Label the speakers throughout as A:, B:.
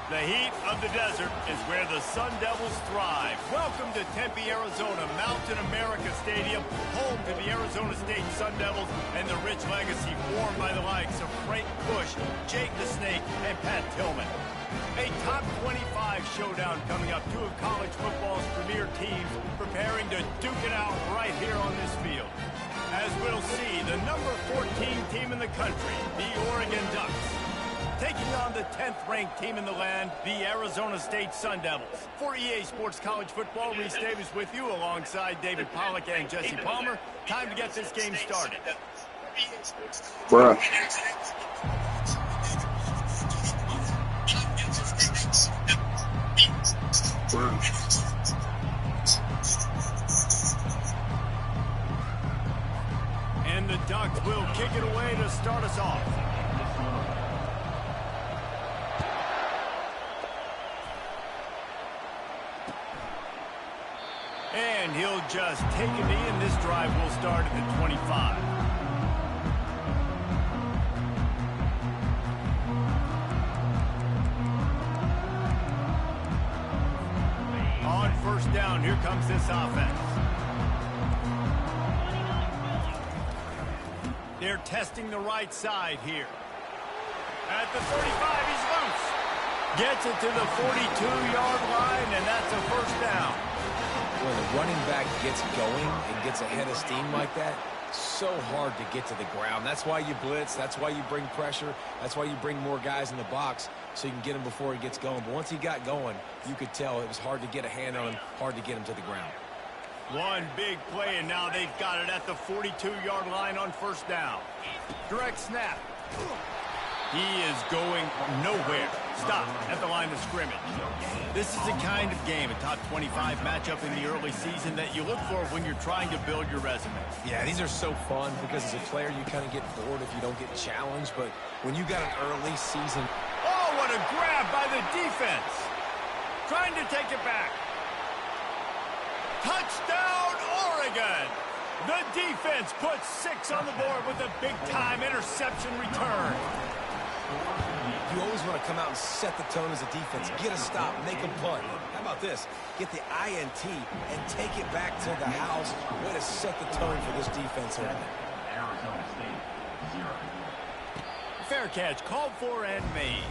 A: The heat of the desert is where the Sun Devils thrive. Welcome to Tempe, Arizona, Mountain America Stadium, home to the Arizona State Sun Devils and the rich legacy formed by the likes of Frank Bush, Jake the Snake, and Pat Tillman. A top 25 showdown coming up. Two of college football's premier teams preparing to duke it out right here on this field. As we'll see, the number 14 team in the country, the Oregon Ducks, taking on the 10th-ranked team in the land, the Arizona State Sun Devils. For EA Sports College Football, Reese Davis with you alongside David Pollack and Jesse Palmer. Time to get this game started.
B: Bruh.
A: And the Ducks will kick it away to start us off. And he'll just take a knee, and this drive will start at the 25. On first down, here comes this offense. They're testing the right side here. At the 35, he's loose. Gets it to the 42-yard line, and that's a first down.
C: When the running back gets going and gets ahead of steam like that, so hard to get to the ground. That's why you blitz. That's why you bring pressure. That's why you bring more guys in the box so you can get him before he gets going. But once he got going, you could tell it was hard to get a hand on him, hard to get him to the ground.
A: One big play, and now they've got it at the 42-yard line on first down. Direct snap. He is going nowhere. Stop at the line of scrimmage. This is the kind of game, a top 25 matchup in the early season, that you look for when you're trying to build your resume.
C: Yeah, these are so fun because as a player you kind of get bored if you don't get challenged. But when you got an early season...
A: Oh, what a grab by the defense. Trying to take it back. Touchdown, Oregon. The defense puts 6 on the board with a big-time interception return.
C: You always want to come out and set the tone as a defense. Get a stop, make a punt. How about this? Get the INT and take it back to the house. Way to set the tone for this defense.
A: Fair catch, called for and made.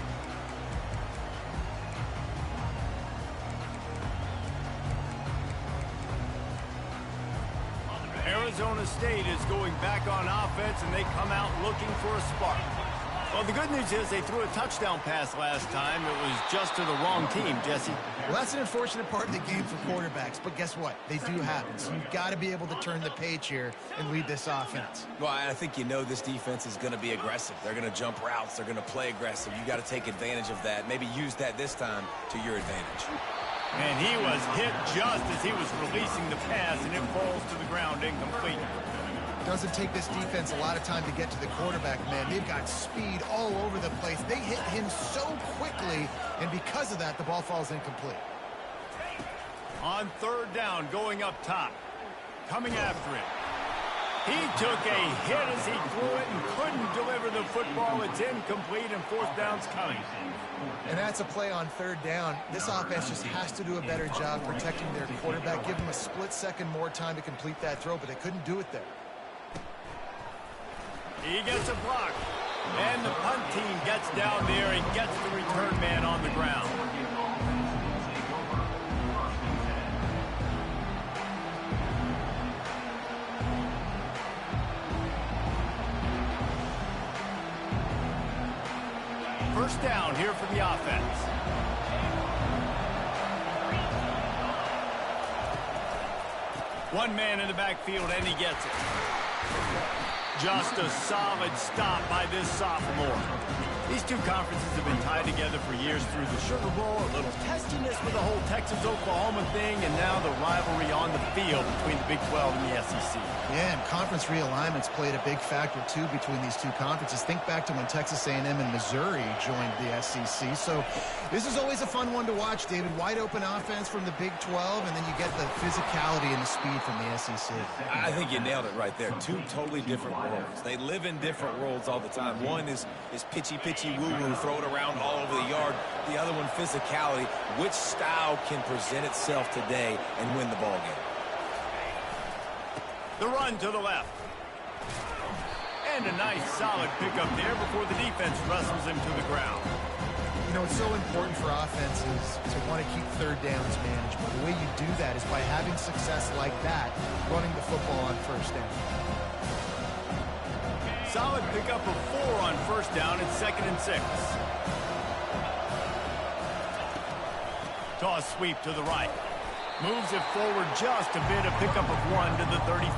A: Arizona State is going back on offense, and they come out looking for a spark. Well, the good news is they threw a touchdown pass last time. It was just to the wrong team, Jesse.
D: Well, that's an unfortunate part of the game for quarterbacks, but guess what? They do happen. So you've got to be able to turn the page here and lead this offense.
C: Well, I think you know this defense is going to be aggressive. They're going to jump routes. They're going to play aggressive. You got to take advantage of that. Maybe use that this time to your advantage.
A: And he was hit just as he was releasing the pass, and it falls to the ground incomplete.
D: Doesn't take this defense a lot of time to get to the quarterback, man. They've got speed all over the place. They hit him so quickly, and because of that, the ball falls incomplete.
A: On third down, going up top. Coming after it. He took a hit as he threw it and couldn't deliver the football. It's incomplete, and fourth down's coming.
D: And that's a play on third down. This offense just has to do a better job protecting their quarterback. Give them a split second more time to complete that throw, but they couldn't do it there.
A: He gets a block. And the punt team gets down there and gets the return man on the ground. First down here for the offense. One man in the backfield, and he gets it. Just a solid stop by this sophomore. These two conferences have been tied together for years through the Sugar Bowl, a little testiness with the whole Texas-Oklahoma thing, and now the rivalry on the field between the Big 12 and the SEC.
D: Yeah, and conference realignments played a big factor, too, between these two conferences. Think back to when Texas A&M and Missouri joined the SEC. So this is always a fun one to watch, David. Wide-open offense from the Big 12, and then you get the physicality and the speed from the SEC.
C: I think you nailed it right there. Two totally different worlds. They live in different worlds all the time. One is pitchy, twitchy woo-woo, throw it around all over the yard. The other one, physicality. Which style can present itself today and win the ball game?
A: The run to the left. And a nice solid pickup there before the defense wrestles him to the ground.
D: You know, it's so important for offenses to want to keep third downs manageable. The way you do that is by having success like that, running the football on first down.
A: Solid pickup of 4 on first down and 2nd and 6. Toss sweep to the right. Moves it forward just a bit, a pickup of 1 to the 35.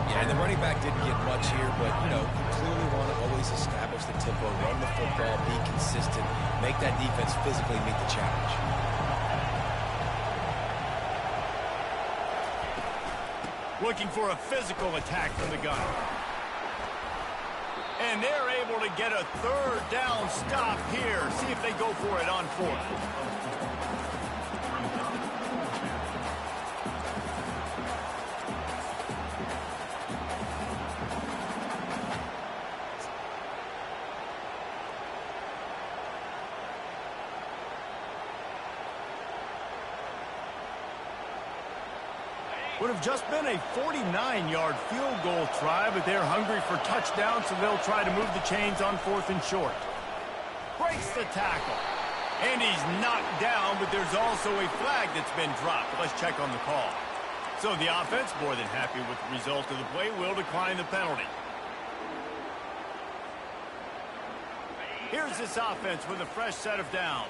C: Yeah, and the running back didn't get much here, but, you know, you clearly want to always establish the tempo, run the football, be consistent, make that defense physically meet the challenge.
A: Looking for a physical attack from the gun. And they're able to get a 3rd down stop here. See if they go for it on 4th. Would have just been a 49-yard field goal try, but they're hungry for touchdowns, so they'll try to move the chains on 4th and short. Breaks the tackle. And he's knocked down, but there's also a flag that's been dropped. Let's check on the call. So the offense, more than happy with the result of the play, will decline the penalty. Here's this offense with a fresh set of downs.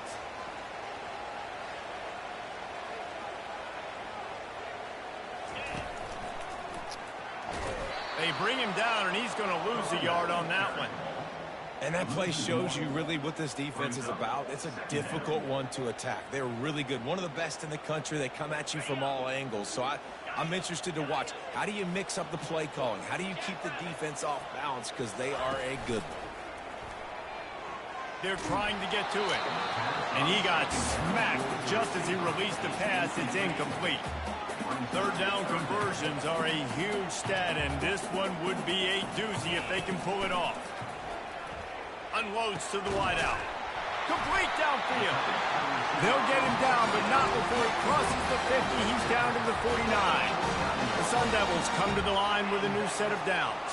A: They bring him down, and he's going to lose a yard on that one.
C: And that play shows you really what this defense is about. It's a difficult one to attack. They're really good. One of the best in the country. They come at you from all angles. So I'm interested to watch. How do you mix up the play calling? How do you keep the defense off balance? Because they are a good one.
A: They're trying to get to it. And he got smacked just as he released the pass. It's incomplete. 3rd down conversions are a huge stat, and this one would be a doozy if they can pull it off. Unloads to the wideout. Complete downfield. They'll get him down, but not before he crosses the 50. He's down to the 49. The Sun Devils come to the line with a new set of downs.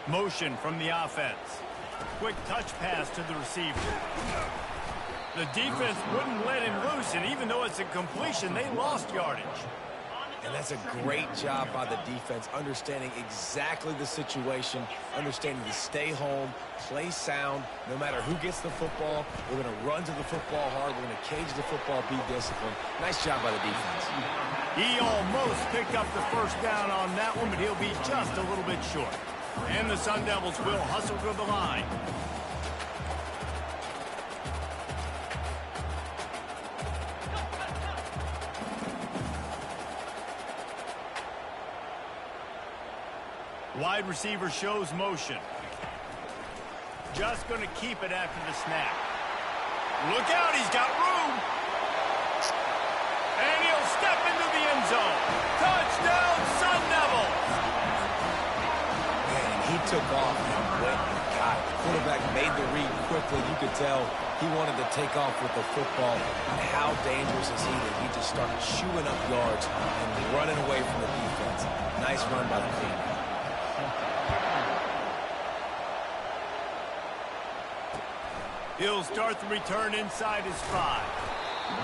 A: Motion from the offense. Quick touch pass to the receiver. The defense wouldn't let him loose, and even though it's a completion, they lost yardage.
C: And that's a great job by the defense, understanding exactly the situation, understanding to stay home, play sound. No matter who gets the football, we're going to run to the football hard. We're going to cage the football, be disciplined. Nice job by the defense.
A: He almost picked up the 1st down on that one, but he'll be just a little bit short. And the Sun Devils will hustle to the line. Wide receiver shows motion. Just going to keep it after the snap. Look out, he's got room. And he'll step into the end zone. Touchdown, Sun Devils.
C: Man, he took off and went and got it. The quarterback made the read quickly. You could tell he wanted to take off with the football. And how dangerous is he that he just started chewing up yards and running away from the defense. Nice run by the team.
A: He'll start the return inside his 5.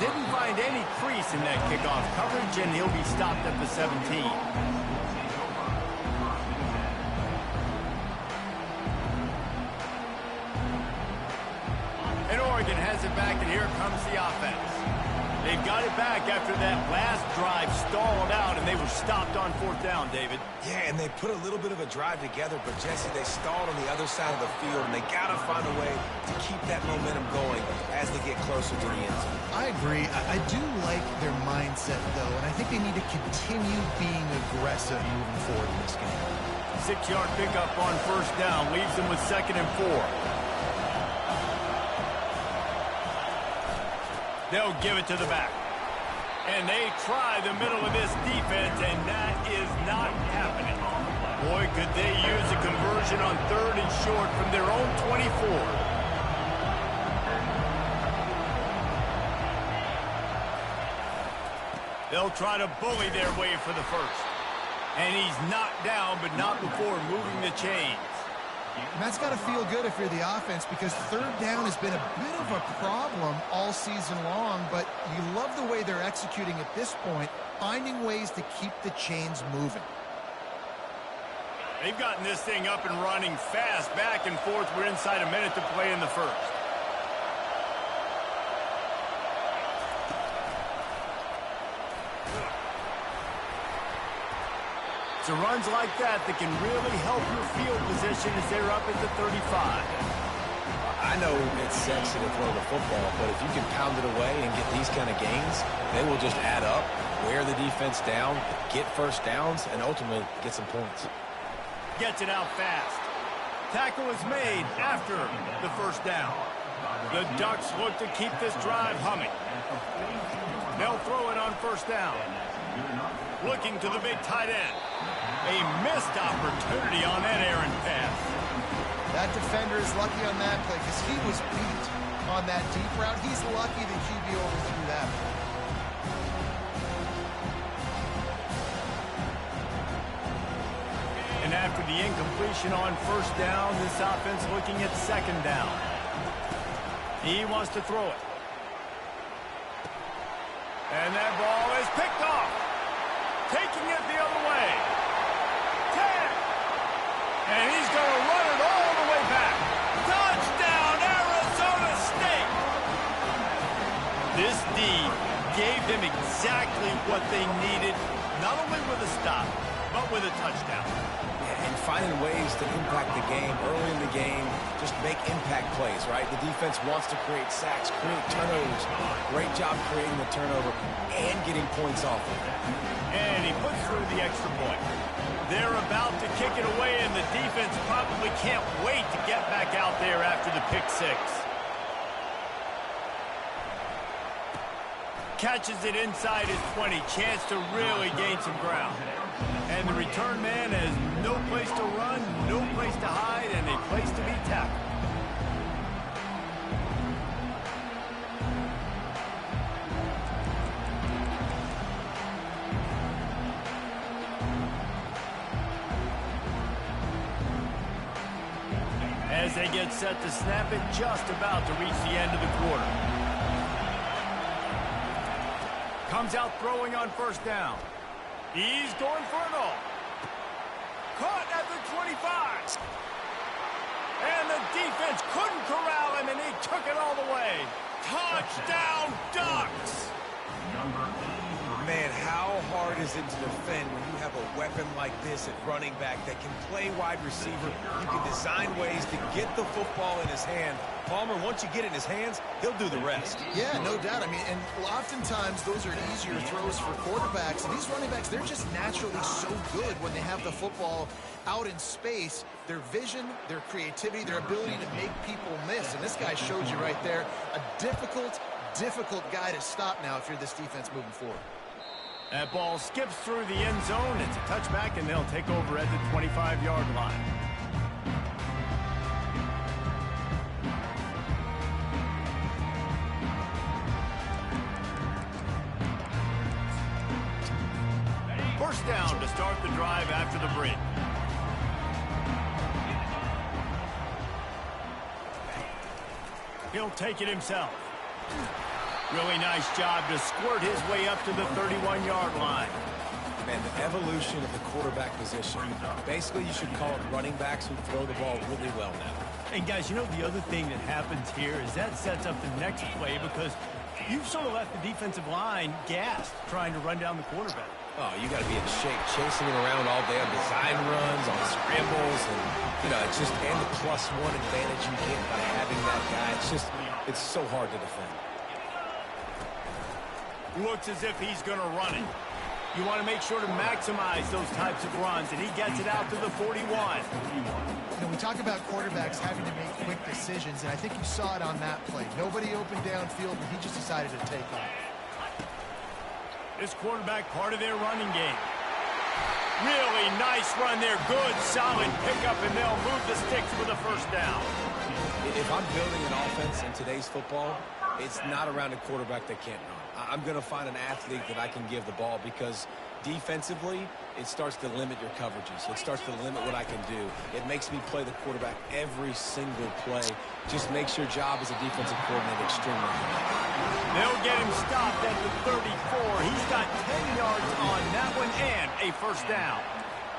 A: Didn't find any crease in that kickoff coverage, and he'll be stopped at the 17. And Oregon has it back, and here comes the offense. They've got it back after that last drive stalled out, and they were stopped on 4th down, David.
C: Yeah, and they put a little bit of a drive together, but, Jesse, they stalled on the other side of the field, and they got to find a way to keep that momentum going as they get closer to the end zone.
D: I agree. I do like their mindset, though, and I think they need to continue being aggressive moving forward in this game.
A: 6-yard pickup on 1st down leaves them with 2nd and 4. They'll give it to the back. And they try the middle of this defense, and that is not happening. Boy, could they use a conversion on 3rd and short from their own 24. They'll try to bully their way for the first. And he's knocked down, but not before moving the chains.
D: And that's got to feel good if you're the offense, because 3rd down has been a bit of a problem all season long, but you love the way they're executing at this point, finding ways to keep the chains moving.
A: They've gotten this thing up and running fast, back and forth. We're inside a minute to play in the first. It's runs like that that can really help your field position as they're up at the 35.
C: I know it's sexy to throw the football, but if you can pound it away and get these kind of gains, they will just add up, wear the defense down, get first downs, and ultimately get some points.
A: Gets it out fast. Tackle is made after the first down. The Ducks look to keep this drive humming. They'll throw it on first down. Looking to the big tight end. A missed opportunity on that errant pass.
D: That defender is lucky on that play because he was beat on that deep route. He's lucky the QB overthrew that.
A: And after the incompletion on first down, this offense looking at 2nd down. He wants to throw it. And that ball is picked off. Taking it the other way. 10. And he's going to run it all the way back. Touchdown, Arizona State. This D gave them exactly what they needed, not only with a stop, but with a touchdown.
C: And finding ways to impact the game early in the game, just make impact plays, right? The defense wants to create sacks, create turnovers. Great job creating the turnover and getting points off of it.
A: And he puts through the extra point. They're about to kick it away, and the defense probably can't wait to get back out there after the pick 6. Catches it inside his 20. Chance to really gain some ground. And the return man has no place to run, no place to hide, and a place to be tackled. As they get set to snap it, just about to reach the end of the quarter. Comes out throwing on first down. He's going for it all. Caught at the 25. And the defense couldn't corral him, and he took it all the way. Touchdown, Ducks!
C: Man, how hard is it to defend when you have a weapon like this at running back that can play wide receiver? You can design ways to get the football in his hand. Palmer, once you get it in his hands, he'll do the rest.
D: Yeah, no doubt. I mean, and oftentimes those are easier throws for quarterbacks. And these running backs, they're just naturally so good when they have the football out in space. Their vision, their creativity, their ability to make people miss. And this guy showed you right there a difficult guy to stop now if you're this defense moving forward.
A: That ball skips through the end zone. It's a touchback, and they'll take over at the 25-yard line. First down to start the drive after the break. He'll take it himself. Really nice job to squirt his way up to the 31-yard line.
C: Man, the evolution of the quarterback position. Basically, you should call it running backs who throw the ball really well now.
A: And guys, you know the other thing that happens here is that sets up the next play because you've sort of left the defensive line gassed trying to run down the quarterback.
C: Oh, you got to be in shape, chasing him around all day on design runs, on scrambles, and it's just and the +1 advantage you get by having that guy. It's so hard to defend.
A: Looks as if he's going to run it. You want to make sure to maximize those types of runs, and he gets it out to the 41.
D: We talk about quarterbacks having to make quick decisions, and I think you saw it on that play. Nobody opened downfield, and he just decided to take off.
A: This quarterback part of their running game. Really nice run there. Good, solid pickup, and they'll move the sticks for the first down.
C: If I'm building an offense in today's football, it's not around a quarterback that can't run. I'm going to find an athlete that I can give the ball because defensively, it starts to limit your coverages. It starts to limit what I can do. It makes me play the quarterback every single play. Just makes your job as a defensive coordinator extremely hard.
A: They'll get him stopped at the 34. He's got 10 yards on that one and a first down.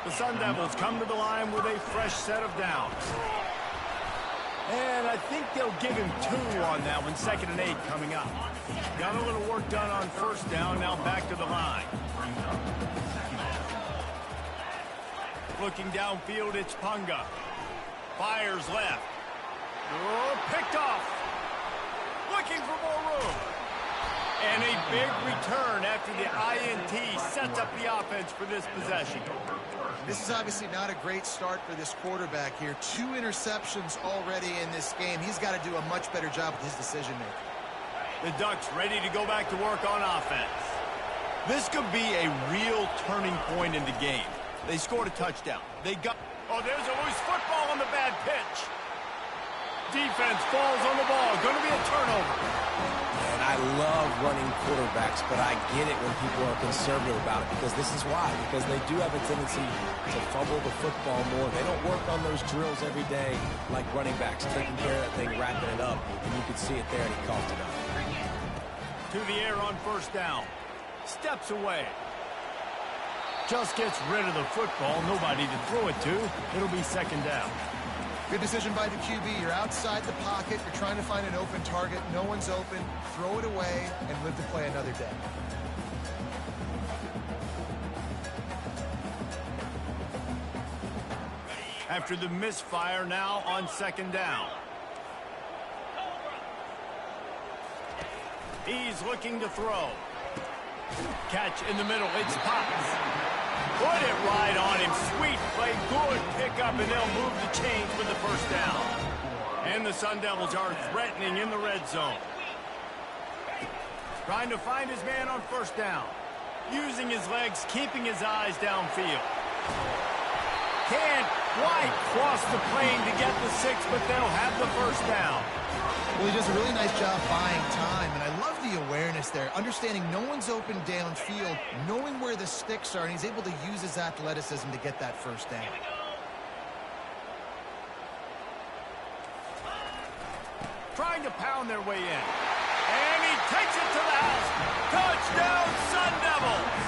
A: The Sun Devils come to the line with a fresh set of downs. And I think they'll give him 2 on that one. 2nd and 8 coming up. Got a little work done on first down. Now back to the line. Looking downfield, it's Punga. Fires left. Oh, picked off. Looking for more room. And a big return after the INT sets up the offense for this possession.
D: This is obviously not a great start for this quarterback here. 2 interceptions already in this game. He's got to do a much better job with his decision-making.
A: The Ducks ready to go back to work on offense. This could be a real turning point in the game. They scored a touchdown. They got... Oh, there's a loose football on the bad pitch. Defense falls on the ball. Going to be a turnover.
C: And I love running quarterbacks, but I get it when people are conservative about it because this is why. Because they do have a tendency to fumble the football more. They don't work on those drills every day like running backs, taking care of that thing, wrapping it up. And you can see it there, and he coughed it up.
A: To the air on first down. Steps away. Just gets rid of the football. Nobody to throw it to. It'll be 2nd down.
D: Good decision by the QB. You're outside the pocket. You're trying to find an open target. No one's open. Throw it away and live to play another day.
A: After the misfire, now on 2nd down. He's looking to throw. Catch in the middle. It's Potts. Put it right on him. Sweet play. Good pickup, and they'll move the chains with the first down. And the Sun Devils are threatening in the red zone. Trying to find his man on first down. Using his legs, keeping his eyes downfield. Can't quite cross the plane to get the 6, but they'll have the first down.
D: Well, he does a really nice job buying time, and I love the awareness there, understanding no one's open downfield, knowing where the sticks are, and he's able to use his athleticism to get that first down.
A: Trying to pound their way in. And he takes it to the house. Touchdown, Sun Devils!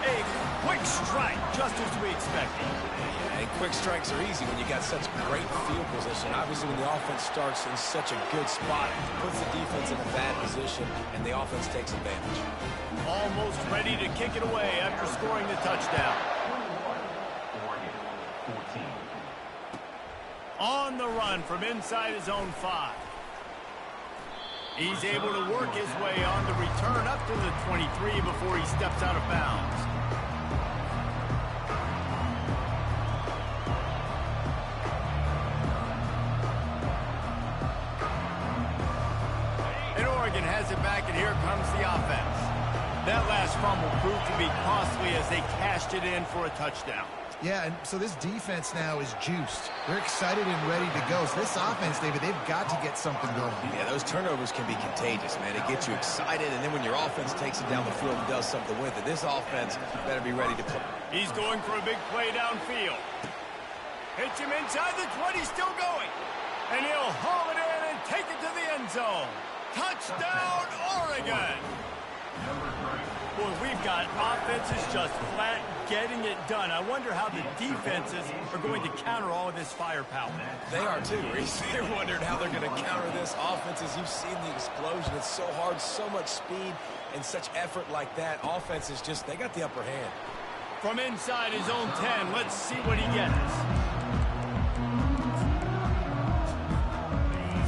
A: A quick strike, just as we expected.
C: And quick strikes are easy when you got such great field position. Obviously, when the offense starts in such a good spot, it puts the defense in a bad position, and the offense takes advantage.
A: Almost ready to kick it away after scoring the touchdown. On the run from inside his own 5. He's able to work his way on the return up to the 23 before he steps out of bounds. And Oregon has it back, and here comes the offense. That last fumble proved to be costly as they cashed it in for a touchdown.
D: Yeah, and so this defense now is juiced. They're excited and ready to go. So this offense, David, they've got to get something going.
C: Yeah, those turnovers can be contagious, man. It gets you excited, and then when your offense takes it down the field and does something with it, this offense better be ready to play. He's
A: going for a big play downfield. Hits him inside the 20, still going. And he'll haul it in and take it to the end zone. Touchdown, Oregon! Boy, we've got offenses just flat getting it done. I wonder how the defenses are going to counter all of this firepower.
C: They are too, Reese. They're wondering how they're going to counter this offense. As you've seen the explosion, it's so hard, so much speed, and such effort like that. Offenses just, they got the upper hand.
A: From inside his own 10, let's see what he gets.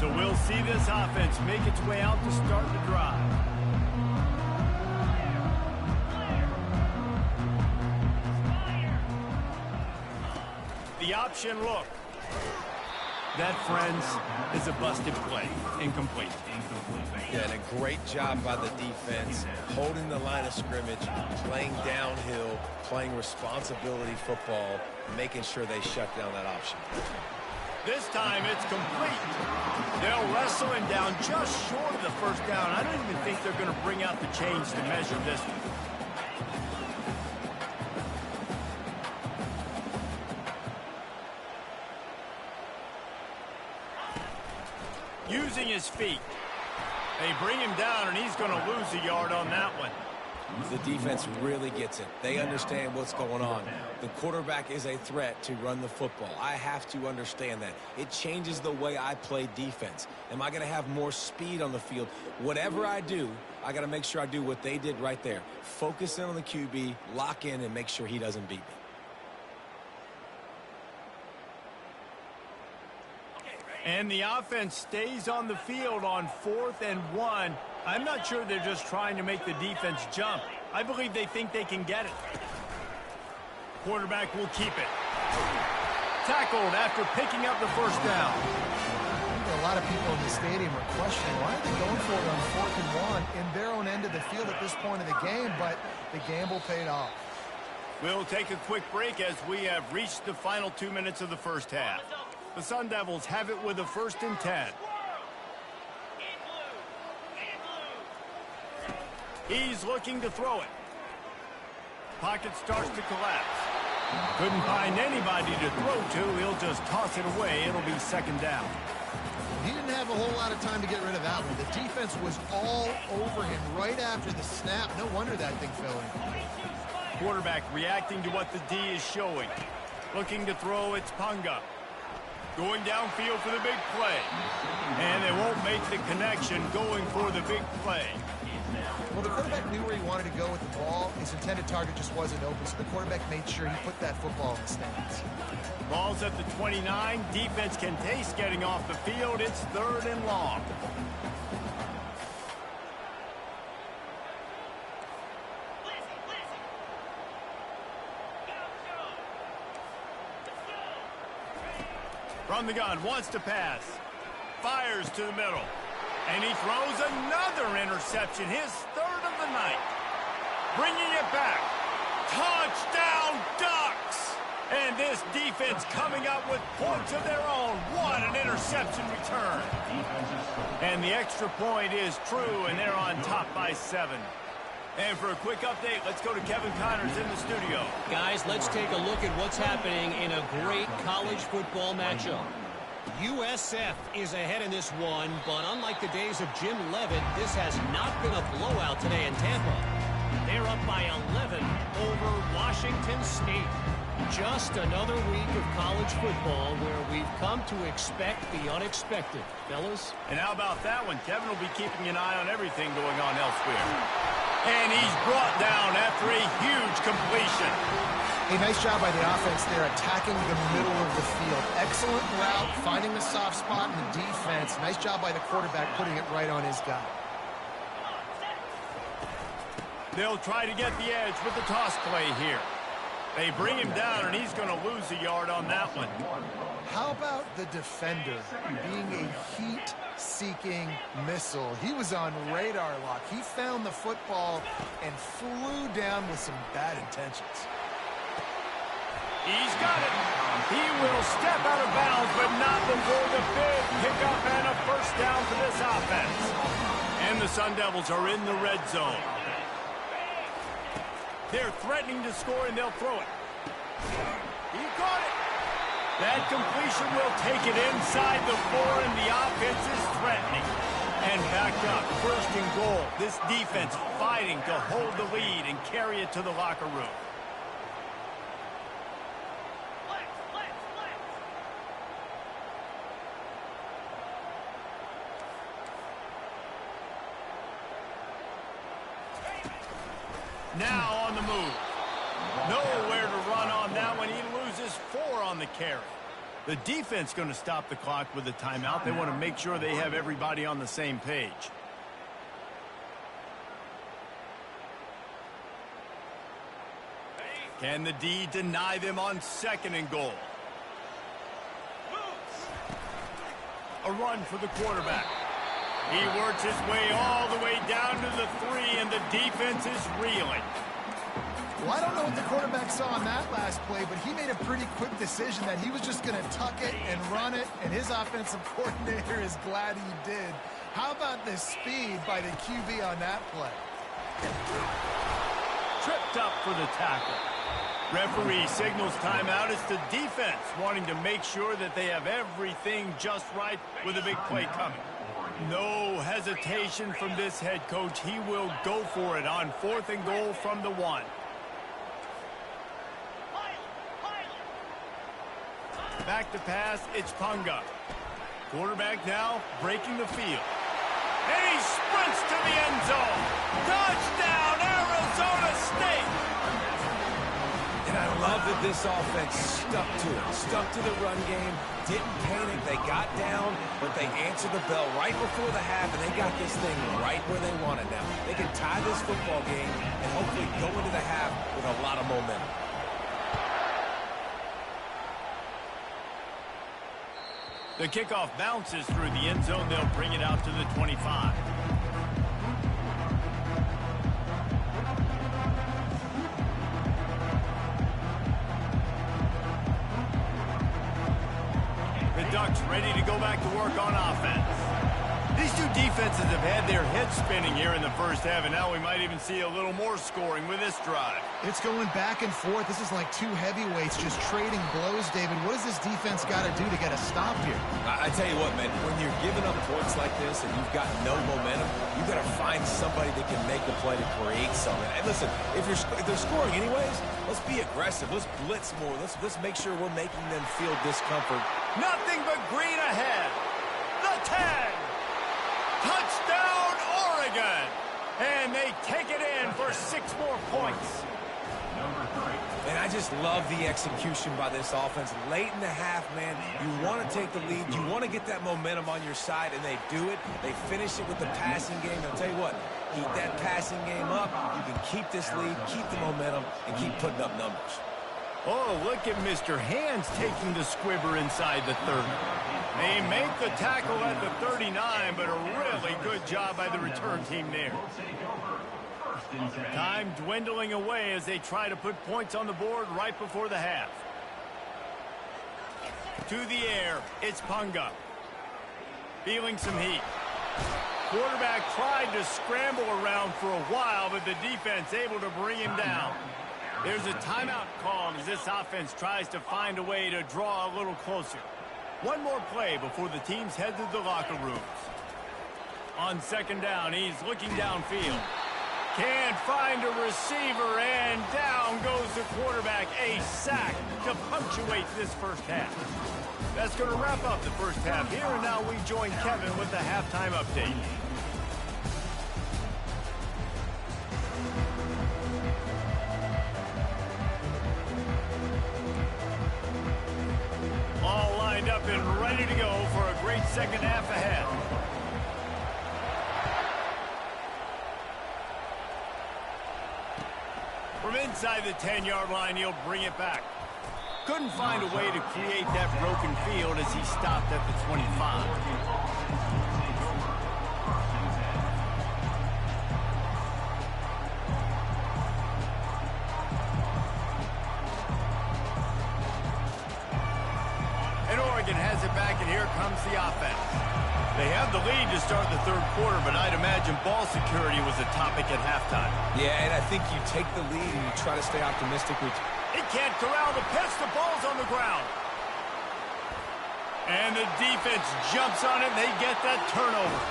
A: So we'll see this offense make its way out to start the drive. The option look. That, friends, is a busted play. Incomplete.
C: Yeah, and a great job by the defense, holding the line of scrimmage, playing downhill, playing responsibility football, making sure they shut down that option.
A: This time it's complete. They'll wrestle him down just short of the first down. I don't even think they're going to bring out the chains to measure this one. Using his feet. They bring him down, and he's going to lose a yard on that one.
C: The defense really gets it. They understand what's going on. The quarterback is a threat to run the football. I have to understand that. It changes the way I play defense. Am I going to have more speed on the field? Whatever I do, I got to make sure I do what they did right there. Focus in on the QB, lock in, and make sure he doesn't beat me.
A: And the offense stays on the field on 4th and 1. I'm not sure they're just trying to make the defense jump. I believe they think they can get it. Quarterback will keep it. Tackled after picking up the first down.
D: I think a lot of people in the stadium are questioning why are they going for it on 4th and 1 in their own end of the field at this point of the game, but the gamble paid off.
A: We'll take a quick break as we have reached the final 2 minutes of the first half. The Sun Devils have it with a 1st and 10. He's looking to throw it. Pocket starts to collapse. Couldn't find anybody to throw to. He'll just toss it away. It'll be 2nd down.
D: He didn't have a whole lot of time to get rid of that one. The defense was all over him right after the snap. No wonder that thing fell in.
A: Quarterback reacting to what the D is showing. Looking to throw, it's Punga. Going downfield for the big play. And they won't make the connection going for the big play.
D: Well, the quarterback knew where he wanted to go with the ball. His intended target just wasn't open, so the quarterback made sure he put that football in the stands.
A: Ball's at the 29. Defense can taste getting off the field. It's 3rd and long. From the gun, wants to pass. Fires to the middle. And he throws another interception, his 3rd of the night. Bringing it back. Touchdown, Ducks! And this defense coming up with points of their own. What an interception return. And the extra point is true, and they're on top by 7. And for a quick update, let's go to Kevin Connors in the studio.
E: Guys, let's take a look at what's happening in a great college football matchup. USF is ahead in this one, but unlike the days of Jim Leavitt, this has not been a blowout today in Tampa. They're up by 11 over Washington State. Just another week of college football where we've come to expect the unexpected. Fellas?
A: And how about that one? Kevin will be keeping an eye on everything going on elsewhere. And he's brought down after a huge completion.
D: A nice job by the offense there, attacking the middle of the field. Excellent route, finding the soft spot in the defense. Nice job by the quarterback putting it right on his guy.
A: They'll try to get the edge with the toss play here. They bring him down, and he's going to lose a yard on that one.
D: How about the defender being a heat-seeking missile? He was on radar lock. He found the football and flew down with some bad intentions.
A: He's got it. He will step out of bounds, but not before the big pickup and a 1st down for this offense. And the Sun Devils are in the red zone. They're threatening to score, and they'll throw it. He caught it. That completion will take it inside the 4, and the offense is threatening. And back up, 1st and goal. This defense fighting to hold the lead and carry it to the locker room. Now on the move. Nowhere to run on that one. He loses 4 on the carry. The defense going to stop the clock with a timeout. They want to make sure they have everybody on the same page. Can the D deny them on 2nd and goal? A run for the quarterback. He works his way all the way down to the 3, and the defense is reeling.
D: Well, I don't know what the quarterback saw on that last play, but he made a pretty quick decision that he was just going to tuck it and run it, and his offensive coordinator is glad he did. How about the speed by the QB on that play?
A: Tripped up for the tackle. Referee signals timeout. It's the defense wanting to make sure that they have everything just right with a big play coming. No hesitation from this head coach. He will go for it on 4th and goal from the 1. Back to pass, it's Punga. Quarterback now breaking the field. And he sprints to the end zone. Touchdown, Arizona State!
C: And I love that this offense stuck to it. Stuck to the run game. Didn't panic. They got down, but they answered the bell right before the half, and they got this thing right where they want it now. They can tie this football game and hopefully go into the half with a lot of momentum.
A: The kickoff bounces through the end zone. They'll bring it out to the 25. The Ducks ready to go back to work on offense. These two defenses have had their heads spinning here in the first half, and now we might even see a little more scoring with this drive.
D: It's going back and forth. This is like two heavyweights just trading blows, David. What does this defense got to do to get a stop here?
C: I tell you what, man, when you're giving up points like this and you've got no momentum, you've got to find somebody that can make a play to create something. And listen, if they're scoring anyways, let's be aggressive. Let's blitz more. Let's make sure we're making them feel discomfort.
A: Nothing but green ahead. The 10. Touchdown, Oregon! And they take it in for 6 more points.
C: And I just love the execution by this offense. Late in the half, man, you want to take the lead. You want to get that momentum on your side, and they do it. They finish it with the passing game. I'll tell you what, keep that passing game up. You can keep this lead, keep the momentum, and keep putting up numbers.
A: Oh, look at Mr. Hands taking the squibber inside the 30. They make the tackle at the 39, but a really good job by the return team there. Time dwindling away as they try to put points on the board right before the half. To the air, it's Punga. Feeling some heat. Quarterback tried to scramble around for a while, but the defense able to bring him down. There's a timeout called as this offense tries to find a way to draw a little closer. One more play before the teams head to the locker rooms. On 2nd down, he's looking downfield. Can't find a receiver, and down goes the quarterback. A sack to punctuate this first half. That's going to wrap up the first half here, and now we join Kevin with the halftime update. All lined up and ready to go for a great second half ahead. From inside the 10-yard line, he'll bring it back. Couldn't find a way to create that broken field as he stopped at the 25. Has it back, and here comes the offense. They have the lead to start the third quarter, but I'd imagine ball security was a topic at halftime.
C: Yeah, and I think you take the lead and you try to stay optimistic.
A: He can't corral the pitch. The ball's on the ground. And the defense jumps on it, and they get that turnover.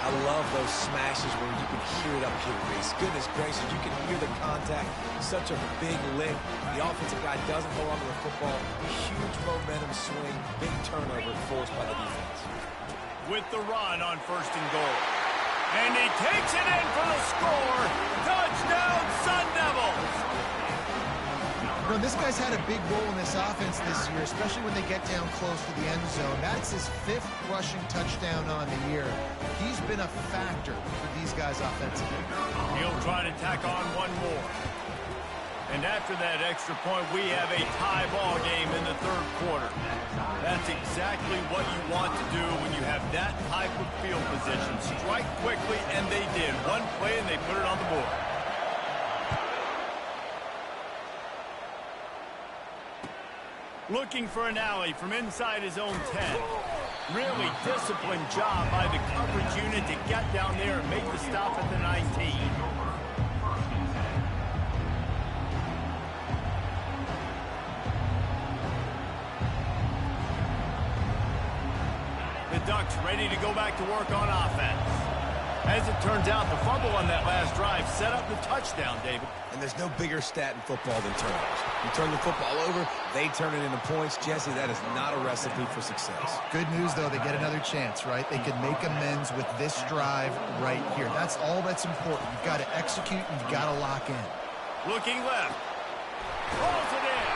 C: I love those smashes where you can hear it up here, Reese. Goodness gracious, you can hear the contact. Such a big lick. The offensive guy doesn't hold on to the football. Huge momentum swing. Big turnover forced by the defense.
A: With the run on 1st and goal. And he takes it in for the score. Touchdown, Sun Devils!
D: You know, this guy's had a big role in this offense this year, especially when they get down close to the end zone. That's his 5th rushing touchdown on the year. He's been a factor for these guys offensively.
A: He'll try to tack on one more. And after that extra point, we have a tie ball game in the third quarter. That's exactly what you want to do when you have that type of field position. Strike quickly, and they did. One play, and they put it on the board. Looking for an alley from inside his own 10. Really disciplined job by the coverage unit to get down there and make the stop at the 19. The Ducks ready to go back to work on offense. As it turns out, the fumble on that last drive set up the touchdown, David.
C: And there's no bigger stat in football than turnovers. You turn the football over, they turn it into points. Jesse, that is not a recipe for success.
D: Good news, though, they get another chance, right? They can make amends with this drive right here. That's all that's important. You've got to execute, and you've got to lock in.
A: Looking left. Rolls it in.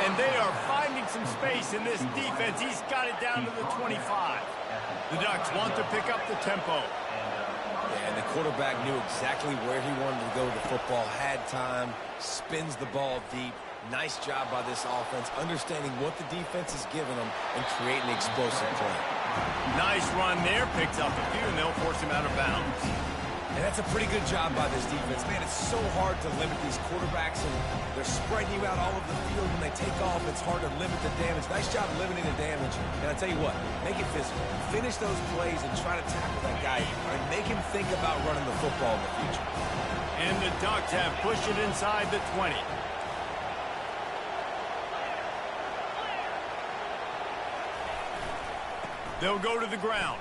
A: And they are finding some space in this defense. He's got it down to the 25. The Ducks want to pick up the tempo.
C: And the quarterback knew exactly where he wanted to go with the football, had time, spins the ball deep. Nice job by this offense, understanding what the defense is giving them and creating explosive play.
A: Nice run there, picks up a few, and they'll force him out of bounds.
C: And that's a pretty good job by this defense. Man, it's so hard to limit these quarterbacks, and they're spreading you out all over the field. When they take off, it's hard to limit the damage. Nice job limiting the damage. And I tell you what, make it physical. Finish those plays and try to tackle that guy and make him think about running the football in the future.
A: And the Ducks have pushed it inside the 20. They'll go to the ground.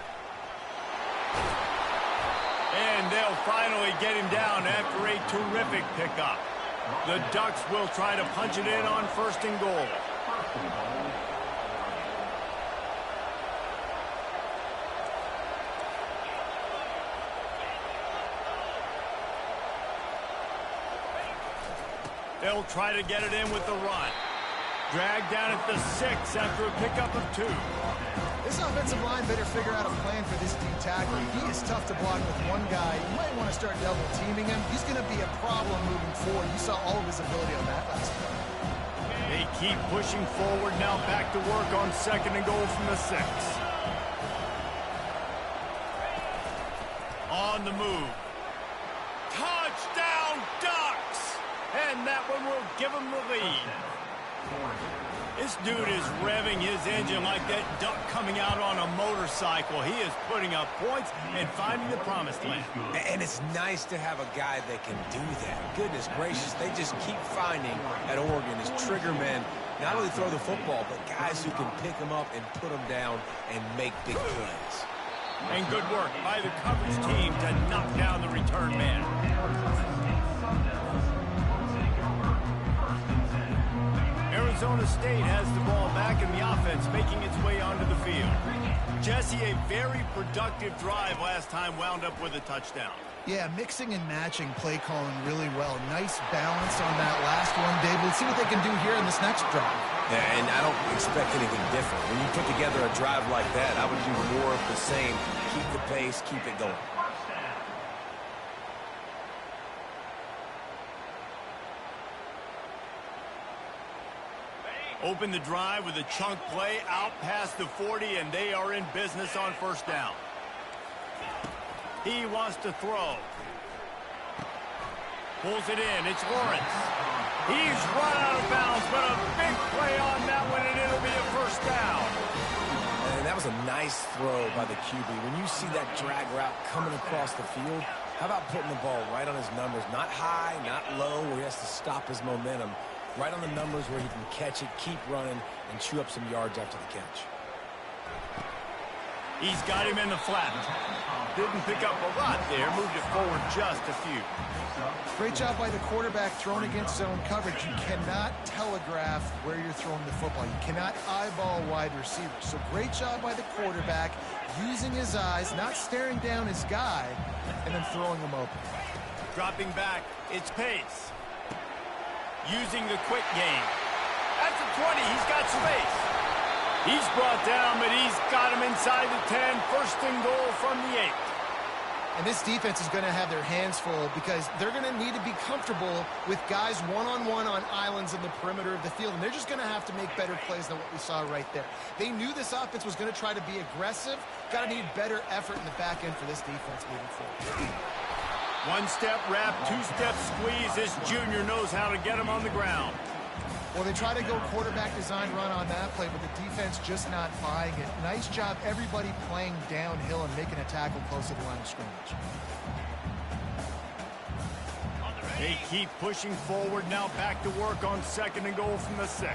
A: And they'll finally get him down after a terrific pickup. The Ducks will try to punch it in on 1st and goal. They'll try to get it in with the run. Dragged down at the 6 after a pickup of 2.
D: This offensive line better figure out a plan for this D tackler. He is tough to block with one guy. You might want to start double teaming him. He's going to be a problem moving forward. You saw all of his ability on that last play.
A: They keep pushing forward now, back to work on 2nd and goal from the 6. On the move. Touchdown, Ducks! And that one will give them the lead. This dude is revving his engine like that duck coming out on a motorcycle. He is putting up points and finding the promised land.
C: And it's nice to have a guy that can do that. Goodness gracious, they just keep finding at Oregon as trigger men, not only throw the football, but guys who can pick them up and put them down and make big plays.
A: And good work by the coverage team to knock down the return man. Arizona State has the ball back in the offense, making its way onto the field. Jesse, a very productive drive last time, wound up with a touchdown.
D: Yeah, mixing and matching play calling really well. Nice balance on that last one, Dave. Let's see what they can do here in this next drive.
C: Yeah, and I don't expect anything different. When you put together a drive like that, I would do more of the same. Keep the pace, keep it going.
A: Open the drive with a chunk play out past the 40, and they are in business on 1st down. He wants to throw. Pulls it in. It's Lawrence. He's run out of bounds, but a big play on that one, and it'll be a 1st down.
C: And that was a nice throw by the QB. When you see that drag route coming across the field, how about putting the ball right on his numbers? Not high, not low, where he has to stop his momentum. Right on the numbers where he can catch it, keep running, and chew up some yards after the catch.
A: He's got him in the flat. Didn't pick up a lot there. Moved it forward just a few.
D: Great job by the quarterback thrown against zone coverage. You cannot telegraph where you're throwing the football. You cannot eyeball wide receivers. So great job by the quarterback using his eyes, not staring down his guy, and then throwing him open.
A: Dropping back. It's Pace. Using the quick game. That's a 20. He's got space. He's brought down, but he's got him inside the 10. 1st and goal from the 8.
D: And this defense is going to have their hands full because they're going to need to be comfortable with guys one-on-one on islands in the perimeter of the field. And they're just going to have to make better plays than what we saw right there. They knew this offense was going to try to be aggressive. Got to need better effort in the back end for this defense moving forward.
A: One-step wrap, two-step squeeze. This junior knows how to get him on the ground.
D: Well, they try to go quarterback design run on that play, but the defense just not buying it. Nice job, everybody playing downhill and making a tackle close to the line of scrimmage.
A: They keep pushing forward, now back to work on 2nd and goal from the 6.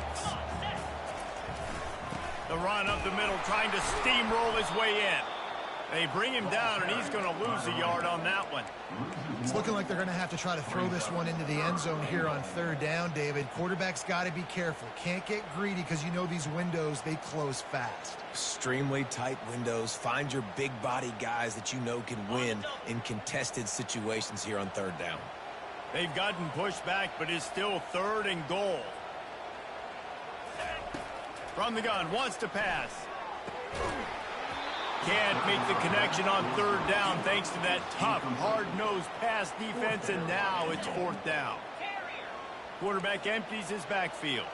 A: The run up the middle, trying to steamroll his way in. They bring him down, and he's going to lose a yard on that one.
D: It's looking like they're going to have to try to throw this one into the end zone here on 3rd down, David. Quarterback's got to be careful. Can't get greedy because you know these windows, they close fast.
C: Extremely tight windows. Find your big body guys that you know can win in contested situations here on 3rd down.
A: They've gotten pushed back, but it's still 3rd and goal. From the gun, wants to pass. Can't make the connection on 3rd down thanks to that tough, hard-nosed pass defense, and now it's 4th down. Quarterback empties his backfield.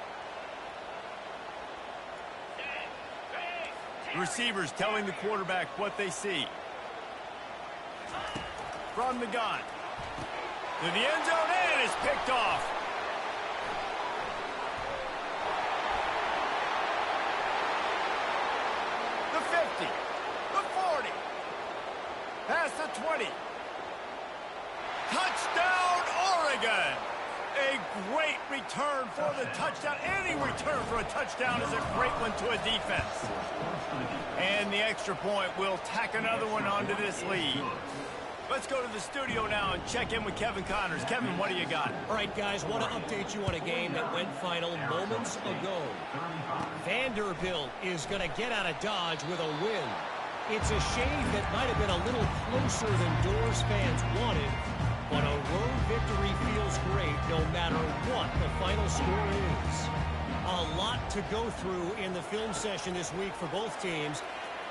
A: Receivers telling the quarterback what they see. From the gun. To the end zone, and it's picked off. The 50. The 40. Past the 20. Touchdown, Oregon. A great return for the touchdown. Any return for a touchdown is a great one to a defense. And the extra point will tack another one onto this lead. Let's go to the studio now and check in with Kevin Connors. Kevin, what do you got?
E: All right, guys, want to update you on a game that went final moments ago. Vanderbilt is going to get out of Dodge with a win. It's a shame that might have been a little closer than Doors fans wanted, but a road victory feels great no matter what the final score is. A lot to go through in the film session this week for both teams.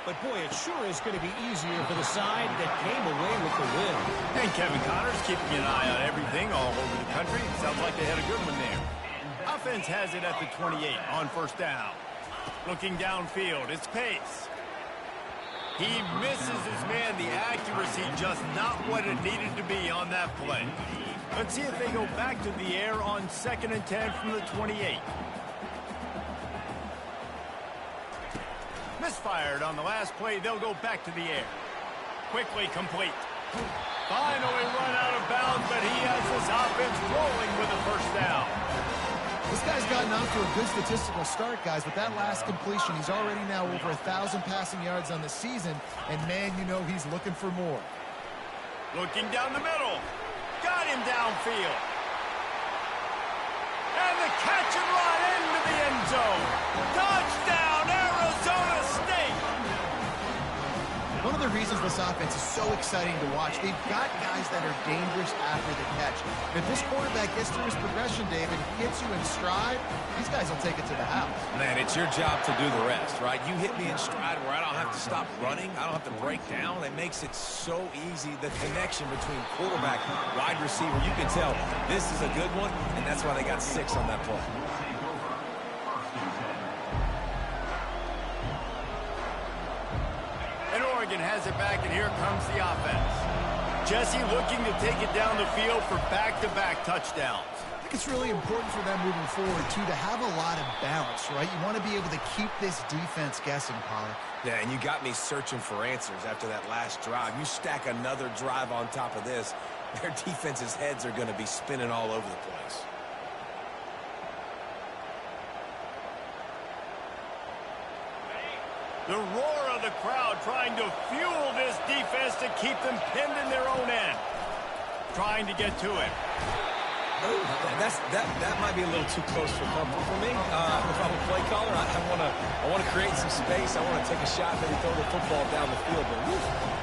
E: But, boy, it sure is going to be easier for the side that came away with the win.
A: And Kevin Connors keeping an eye on everything all over the country. Sounds like they had a good one there. Offense has it at the 28 on 1st down. Looking downfield, it's Pace. He misses his man. The accuracy just not what it needed to be on that play. Let's see if they go back to the air on 2nd and 10 from the 28. Misfired on the last play. They'll go back to the air. Quickly complete. Finally run out of bounds, but he has this offense rolling with a 1st down.
D: This guy's gotten off to a good statistical start, guys, but that last completion, he's already now over 1,000 passing yards on the season, and, man, you know he's looking for more.
A: Looking down the middle. Got him downfield. And the catch and run into the end zone. Touchdown, Arizona State.
D: One of the reasons this offense is so exciting to watch, they've got guys that are dangerous after the catch. If this quarterback gets through his progression, David, hits you in stride, these guys will take it to the house.
C: Man, it's your job to do the rest, right? You hit me in stride where I don't have to stop running. I don't have to break down. It makes it so easy. The connection between quarterback, wide receiver, you can tell this is a good one, and that's why they got 6 on that play.
A: And Oregon has it back, and here comes the offense. Jesse looking to take it down the field for back-to-back touchdowns.
D: I think it's really important for them moving forward, too, to have a lot of balance, right? You want to be able to keep this defense guessing, Pollard.
C: Yeah, and you got me searching for answers after that last drive. You stack another drive on top of this, their defense's heads are going to be spinning all over the place.
A: The roar of the crowd trying to fuel this defense to keep them pinned in their own end. Trying to get to it.
C: That might be a little too close for comfort for me. If I'm a play caller, I want to create some space. I want to take a shot, maybe throw the football down the field. But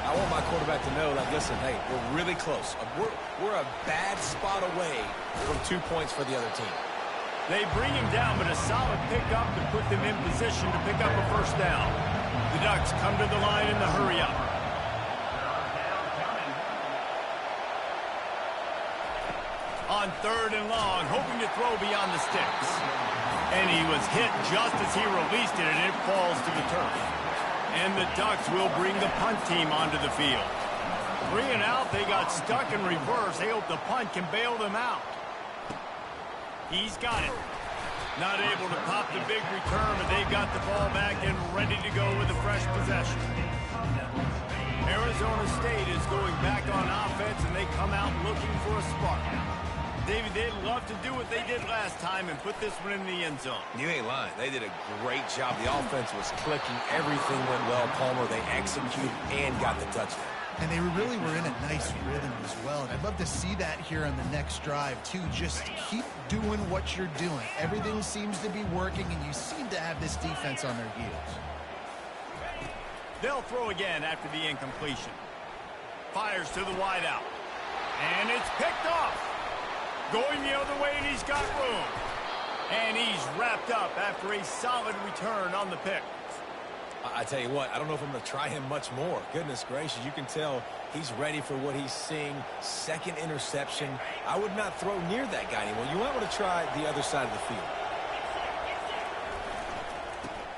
C: I want my quarterback to know, like, listen, hey, we're really close. We're a bad spot away from 2 points for the other team.
A: They bring him down, but a solid pickup to put them in position to pick up a 1st down. The Ducks come to the line in the hurry-up. On 3rd and long, hoping to throw beyond the sticks. And he was hit just as he released it, and it falls to the turf. And the Ducks will bring the punt team onto the field. 3 and out, they got stuck in reverse. They hope the punt can bail them out. He's got it. Not able to pop the big return, but they've got the ball back and ready to go with a fresh possession. Arizona State is going back on offense, and they come out looking for a spark. David, they'd love to do what they did last time and put this one in the end zone.
C: You ain't lying. They did a great job. The offense was clicking. Everything went well, Palmer. They executed and got the touchdown.
D: And they really were in a nice rhythm as well. And I'd love to see that here on the next drive, too. Just keep doing what you're doing. Everything seems to be working, and you seem to have this defense on their heels.
A: They'll throw again after the incompletion. Fires to the wideout. And it's picked off. Going the other way, and he's got room. And he's wrapped up after a solid return on the pick.
C: I tell you what, I don't know if I'm going to try him much more. Goodness gracious, you can tell he's ready for what he's seeing. Second interception. I would not throw near that guy anymore. You might want to try the other side of the field.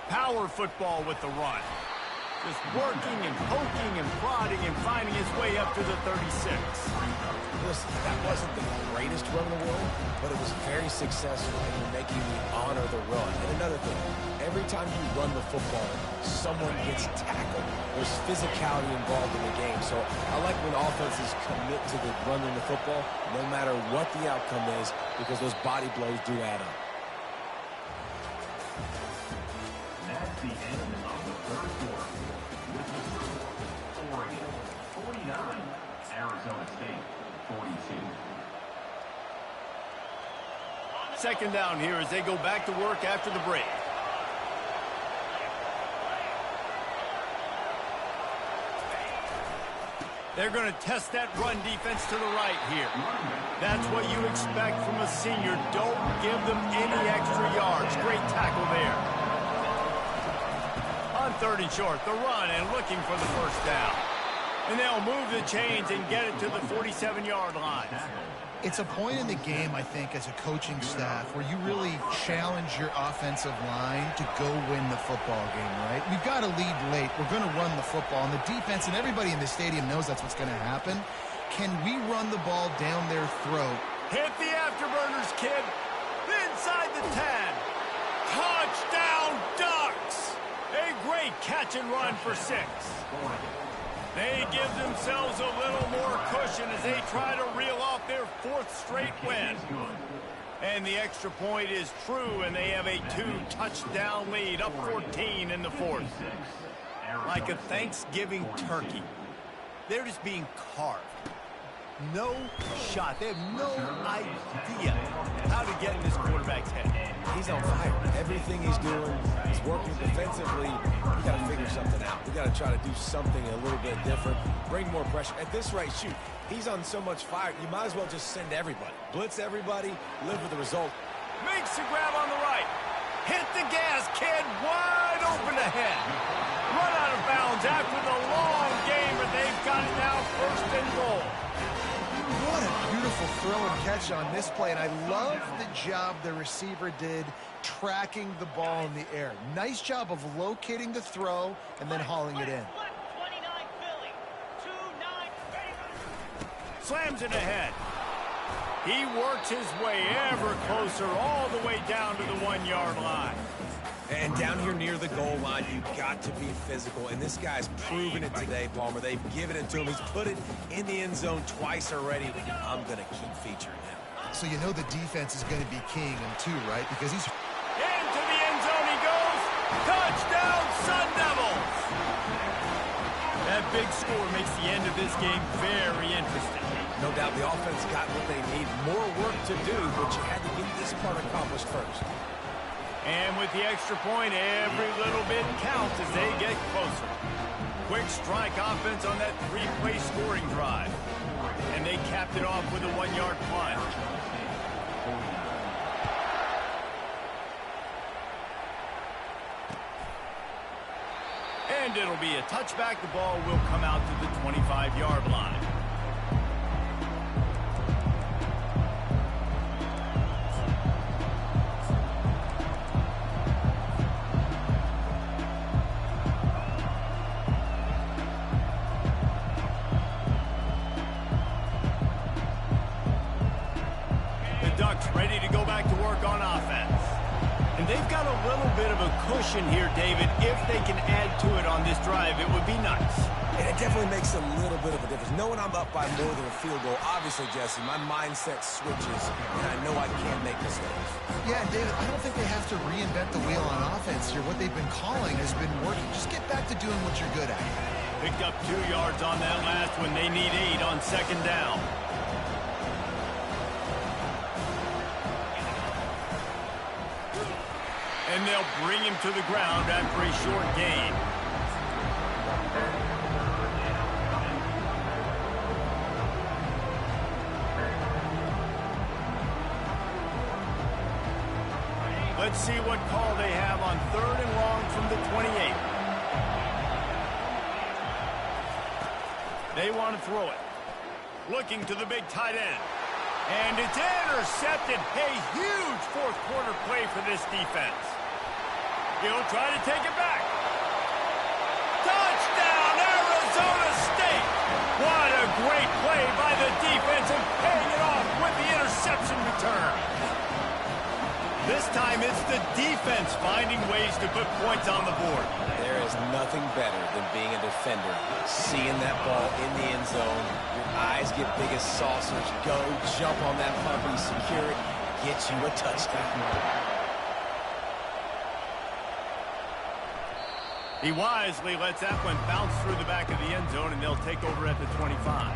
A: Power football with the run. Just working and poking and prodding and finding his way up to the 36.
C: Listen, that wasn't the greatest run in the world, but it was very successful, and you're making me honor the run. And another thing, every time you run the football, someone gets tackled. There's physicality involved in the game. So I like when offenses commit to the running the football, no matter what the outcome is, because those body blows do add up.
F: That's the end of the third quarter. With the score, Oregon 49, Arizona State 42.
A: Second down here as they go back to work after the break. They're going to test that run defense to the right here. That's what you expect from a senior. Don't give them any extra yards. Great tackle there. On 3rd and short, the run and looking for the first down. And they'll move the chains and get it to the 47-yard line.
D: It's a point in the game, I think, as a coaching staff where you really challenge your offensive line to go win the football game, right? We've got to lead late. We're going to run the football. And the defense and everybody in the stadium knows that's what's going to happen. Can we run the ball down their throat?
A: Hit the afterburners, kid. Inside the 10. Touchdown, Ducks. A great catch and run for 6. They give themselves a little more cushion as they try to reel off their 4th straight win. And the extra point is true, and they have a 2-touchdown lead, up 14 in the 4th. Like a Thanksgiving turkey. They're just being carved. No shot. They have no idea how to get in this quarterback's head.
C: He's on fire. Everything he's doing, he's working defensively. We got to figure something out. We got to try to do something a little bit different, bring more pressure. At this rate, shoot, he's on so much fire, you might as well just send everybody. Blitz everybody, live with the result.
A: Makes the grab on the right. Hit the gas, kid. Wide open ahead. Run out of bounds after the long game, but they've got it now 1st and goal.
D: What a beautiful throw and catch on this play. And I love the job the receiver did tracking the ball in the air. Nice job of locating the throw and then hauling it in.
A: Slams it ahead. He works his way ever closer all the way down to the 1-yard line.
C: And down here near the goal line, you've got to be physical. And this guy's proven it today, Palmer. They've given it to him. He's put it in the end zone twice already. I'm going to keep featuring him.
D: So you know the defense is going to be keying him too, right? Because he's...
A: Into the end zone he goes. Touchdown, Sun Devils! That big score makes the end of this game very interesting.
C: No doubt the offense got what they need. More work to do, but you had to get this part accomplished first.
A: And with the extra point, every little bit counts as they get closer. Quick strike offense on that 3-play scoring drive. And they capped it off with a 1-yard punt. And it'll be a touchback. The ball will come out to the 25-yard line. they've got a little bit of a cushion here, David. If they can add to it on this drive, it would be nice.
C: And it definitely makes a little bit of a difference. Knowing I'm up by more than a field goal, obviously, Jesse, my mindset switches, and I know I can't make mistakes.
D: Yeah, David, I don't think they have to reinvent the wheel on offense here. What they've been calling has been working. Just get back to doing what you're good at.
A: Picked up 2 yards on that last one. They need 8 on second down. And they'll bring him to the ground after a short gain. Let's see what call they have on 3rd and long from the 28. They want to throw it. Looking to the big tight end. And it's intercepted. A huge fourth quarter play for this defense. He'll try to take it back. Touchdown, Arizona State. What a great play by the defense and paying it off with the interception return. This time it's the defense finding ways to put points on the board.
C: There is nothing better than being a defender. Seeing that ball in the end zone, your eyes get big as saucers. Go, jump on that puppy, secure it, get you a touchdown.
A: He wisely lets that one bounce through the back of the end zone, and they'll take over at the 25.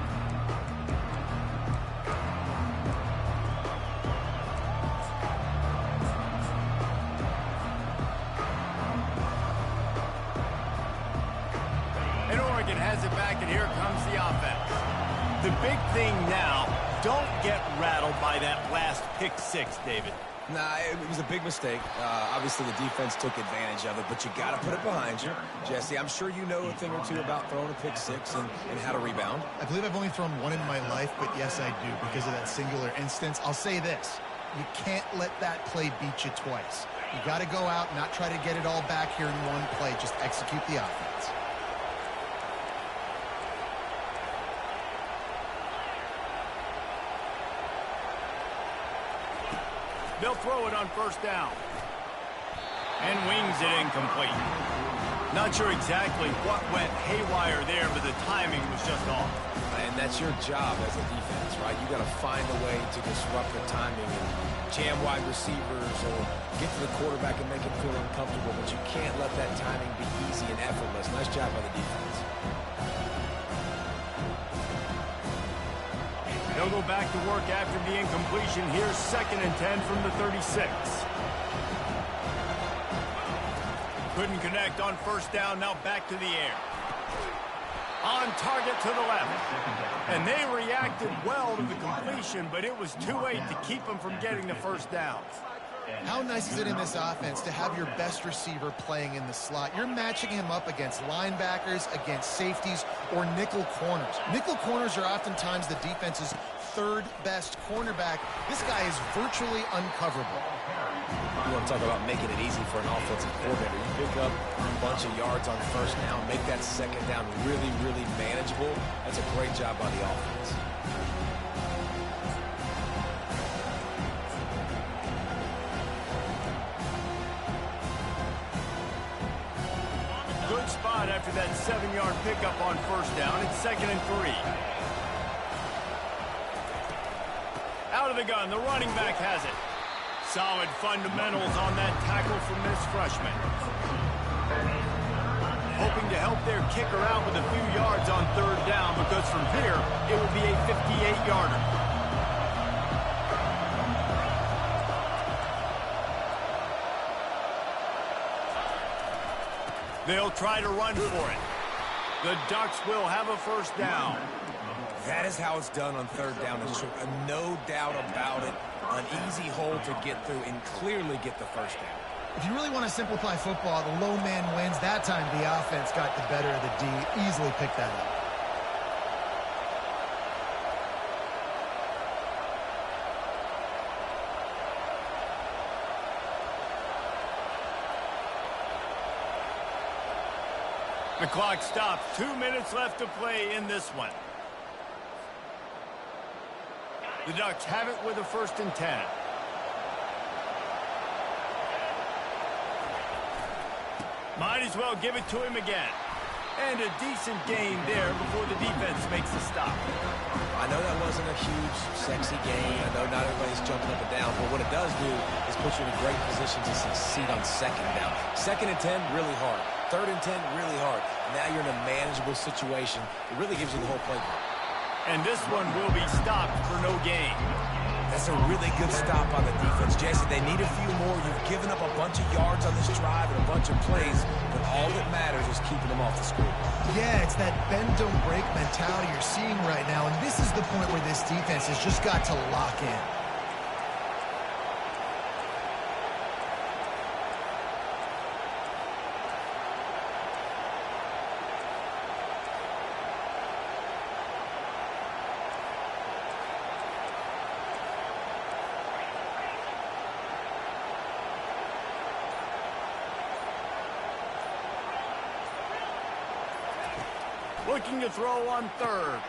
A: And Oregon has it back, and here comes the offense. The big thing now, don't get rattled by that last pick 6, David.
C: Nah, it was a big mistake. Obviously, the defense took advantage of it, but you got to put it behind you. Jesse, I'm sure you know a thing or two about throwing a pick 6 and how to rebound.
D: I believe I've only thrown one in my life, but yes, I do because of that singular instance. I'll say this. You can't let that play beat you twice. You got to go out, not try to get it all back here in one play. Just execute the offense.
A: They'll throw it on 1st down. And wings it incomplete. Not sure exactly what went haywire there, but the timing was just off.
C: And that's your job as a defense, right? You got to find a way to disrupt the timing and jam wide receivers or get to the quarterback and make him feel uncomfortable, but you can't let that timing be easy and effortless. Nice job by the defense.
A: They'll go back to work after the incompletion. Here's 2nd and 10 from the 36. Couldn't connect on 1st down. Now back to the air. On target to the left. And they reacted well to the completion, but it was too late to keep them from getting the 1st down.
D: How nice is it in this offense to have your best receiver playing in the slot? You're matching him up against linebackers, against safeties, or nickel corners. Nickel corners are oftentimes the defense's 3rd best cornerback. This guy is virtually uncoverable.
C: You want to talk about making it easy for an offensive coordinator. You pick up a bunch of yards on 1st down, make that 2nd down really, really manageable. That's a great job by the offense.
A: Good spot after that 7-yard pickup on 1st down. It's 2nd and 3. Out of the gun, the running back has it. Solid fundamentals on that tackle from this freshman. Hoping to help their kicker out with a few yards on 3rd down, because from here, it will be a 58-yarder. They'll try to run for it. The Ducks will have a 1st down.
C: That is how it's done on 3rd down. No doubt about it. An easy hole to get through and clearly get the 1st down.
D: If you really want to simplify football, the low man wins. That time the offense got the better of the D. Easily picked that up.
A: The clock stops. 2 minutes left to play in this one. The Ducks have it with a 1st and 10. Might as well give it to him again. And a decent gain there before the defense makes a stop.
C: I know that wasn't a huge, sexy gain. I know not everybody's jumping up and down, but what it does do is put you in a great position to succeed on second down. 2nd and 10, really hard. 3rd and 10, really hard. Now you're in a manageable situation. It really gives you the whole playbook.
A: And this one will be stopped for no gain.
C: That's a really good stop on the defense. Jesse, they need a few more. You've given up a bunch of yards on this drive and a bunch of plays, but all that matters is keeping them off the scoreboard.
D: Yeah, it's that bend, don't break mentality you're seeing right now, and this is the point where this defense has just got to lock in.
A: Looking to throw on 3rd.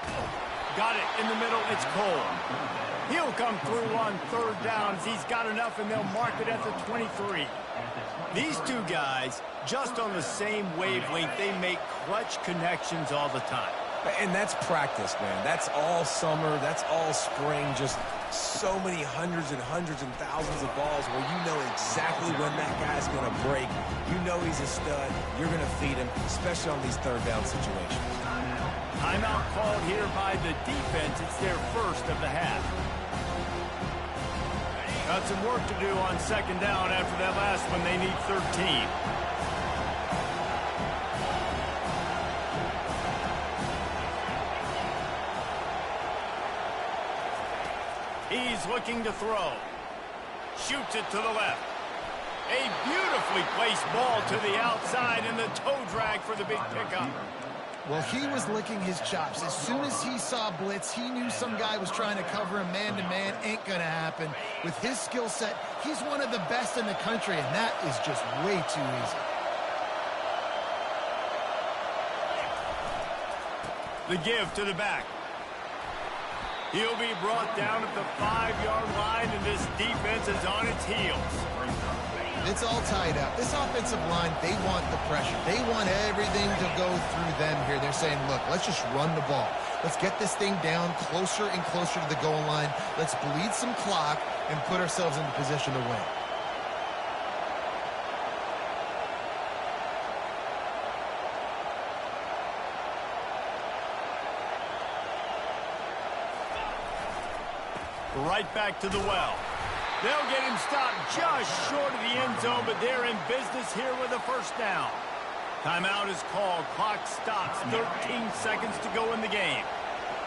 A: Got it in the middle. It's Cole. He'll come through on 3rd down as he's got enough, and they'll mark it at the 23. These two guys, just on the same wavelength, they make clutch connections all the time.
C: And that's practice, man. That's all summer. That's all spring. Just so many hundreds and thousands of balls where you know exactly when that guy's going to break. You know he's a stud. You're going to feed him, especially on these 3rd down situations.
A: Timeout called here by the defense. It's their first of the half. Got some work to do on 2nd down after that last one. They need 13. He's looking to throw. Shoots it to the left. A beautifully placed ball to the outside, and the toe drag for the big pickup.
D: Well, he was licking his chops. As soon as he saw blitz, he knew some guy was trying to cover him man-to-man. Ain't going to happen. With his skill set, he's one of the best in the country, and that is just way too easy.
A: The give to the back. He'll be brought down at the 5-yard line, and this defense is on its heels.
D: It's all tied up. This offensive line, they want the pressure. They want everything to go through them here. They're saying, look, let's just run the ball. Let's get this thing down closer and closer to the goal line. Let's bleed some clock and put ourselves in the position to win.
A: Right back to the well. They'll get him stopped just short of the end zone, but they're in business here with a first down. Timeout is called. Clock stops. 13 seconds to go in the game.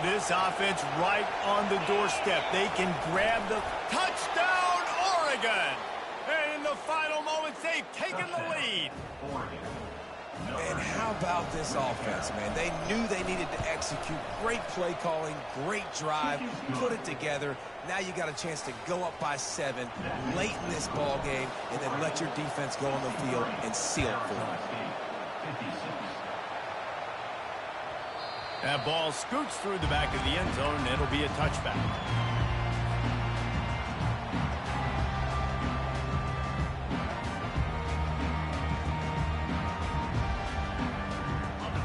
A: This offense right on the doorstep. They can grab the touchdown, Oregon. And in the final moments, they've taken the lead.
C: Man, how about this offense, man? They knew they needed to execute. Great play calling, great drive, put it together. Now you got a chance to go up by 7 late in this ball game and then let your defense go on the field and seal it for them.
A: That ball scoots through the back of the end zone, and it'll be a touchback.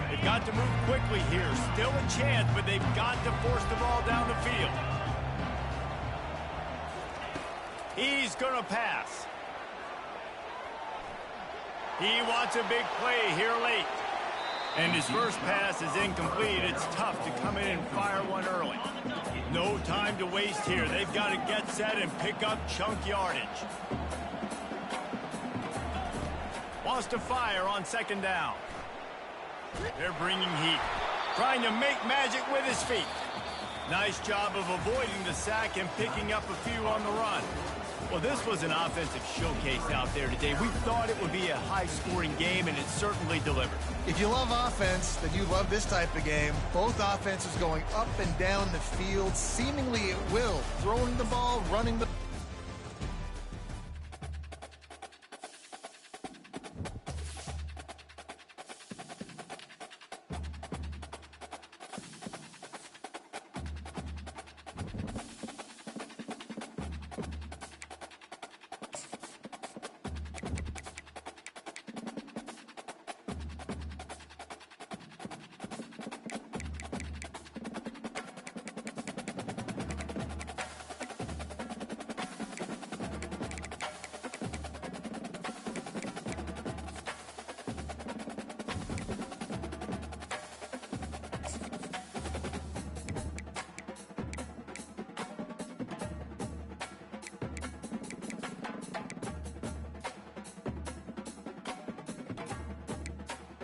A: They've got to move quickly here. Still a chance, but they've got to force the ball down the field. He's going to pass. He wants a big play here late. And his first pass is incomplete. It's tough to come in and fire one early. No time to waste here. They've got to get set and pick up chunk yardage. Wants to fire on 2nd down. They're bringing heat. Trying to make magic with his feet. Nice job of avoiding the sack and picking up a few on the run. Well, this was an offensive showcase out there today. We thought it would be a high-scoring game, and it certainly delivered.
D: If you love offense, then you love this type of game. Both offenses going up and down the field, seemingly at will. Throwing the ball, running the